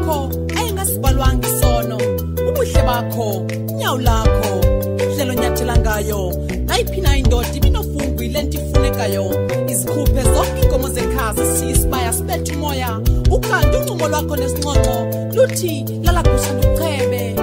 sakho ayingasibalwanga isono ubuhle bakho inyawo lakho indlela onyathela ngayo nayiphina indoda ibinofungu ile nto ifunekayo izikhuphe zonke inkomo zekhazi siyisibaya sibethe umoya ukanti uncumo lwakho nesinxoxo luthi lalagusha luchebe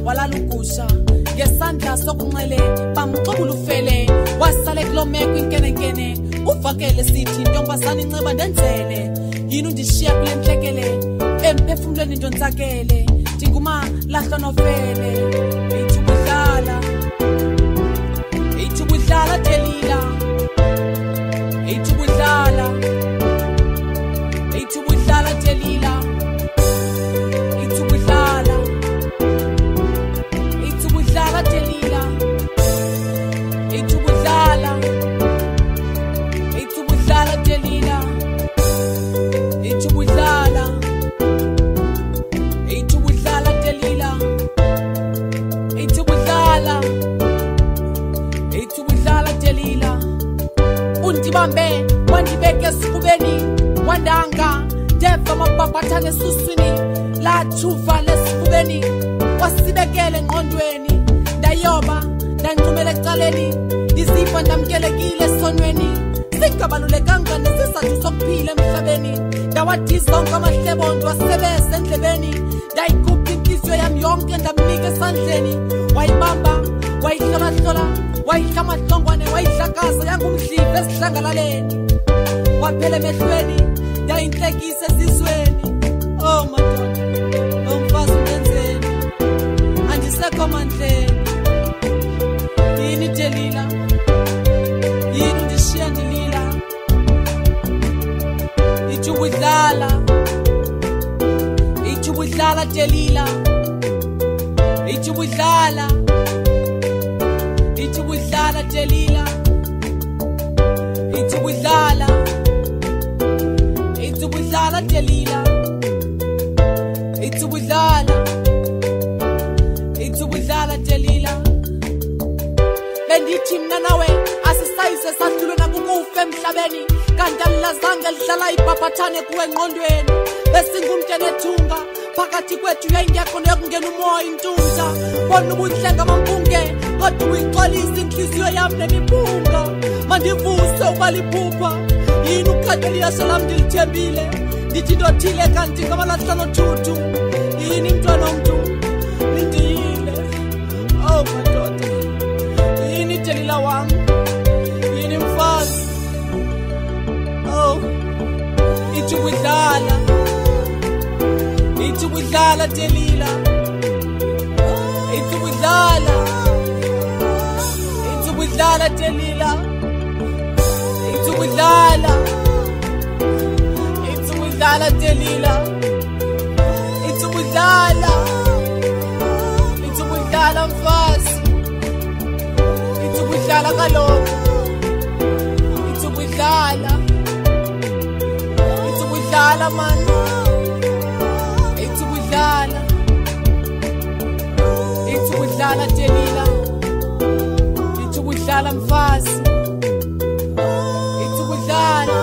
walala ugusha ngesandla sokunxele bamxobula ufele wasale kulomeko inkenenkene uvakele sithi ntombazana inceba ndenzele yini undishiya kule ntlekele emphefumulweni into ntsakele ndinguma lahla nofele eyithubudlala Delila eyithubudlala Delila eyithubudlala Delila eyithubudlala Delila eyithubudlala Delila eyithubudlala Delila undibambe wandibeke esifubeni wandanga ndeva amabhabhathane esuswini lathuva lesifubeni wasibekele engqondweni ndayoba ndancumela ecaleni ndiziva ndamkelekile esonweni singabalulekanga nesizathu sokuphila emhlabeni ndawathi zonke amahlebondo wasebeza endlebeni ndayikhupha inhliziyo yami yonke ndamnika esandleni wayibamba wayihlolahlola wayihlamahlongwane wayihlakaza yangumdliva esihlangalaleni waphela emehlweni ndayinhlekisa ezizweni madoda mfazi undenzeni andisekho mandleni yini Delila yini undishiya ndilila ithubudlala Delila ithubudlala Delila ithubudlala Delila ithubudlala Delila bendithi mna nawe asisayize sadlule nakukufa emhlabeni kanti alilazange lihlala ibhabhathane kuwe engqondweni besingumntenethunga phakathi kwethu yayingekho neyokungena umoya intunja bona ubunhlenga mampunge kodwa uyixolisa inhliziyo yami nemiphunga mandivuse ubaliphupha yini ukhatheli yaselam ndilithembile ndithi ndothile kanti ngamalahla nothuthu yini mntwana womntu lindiyile madoda yini Delila wami yini mfazi ithubudlala Delila ithubudlala Delila ithubudlala Delila ithubudlala mfazi ithubudlala kaloku ithubudlala mani ithubudlala Delila ithubudlala mfazi ithubudlala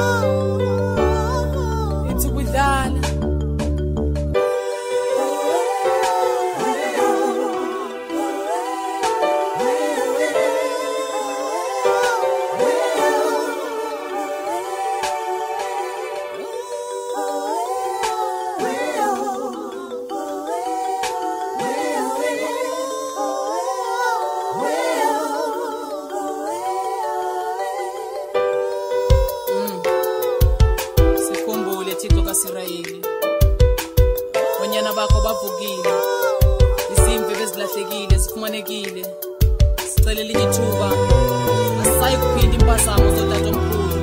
Israyeli onyana bakho bavukile izimve bezilahlekile zifumanekile sicela elinye ithuba asisayi kuphinda impazamo zodade omkhulu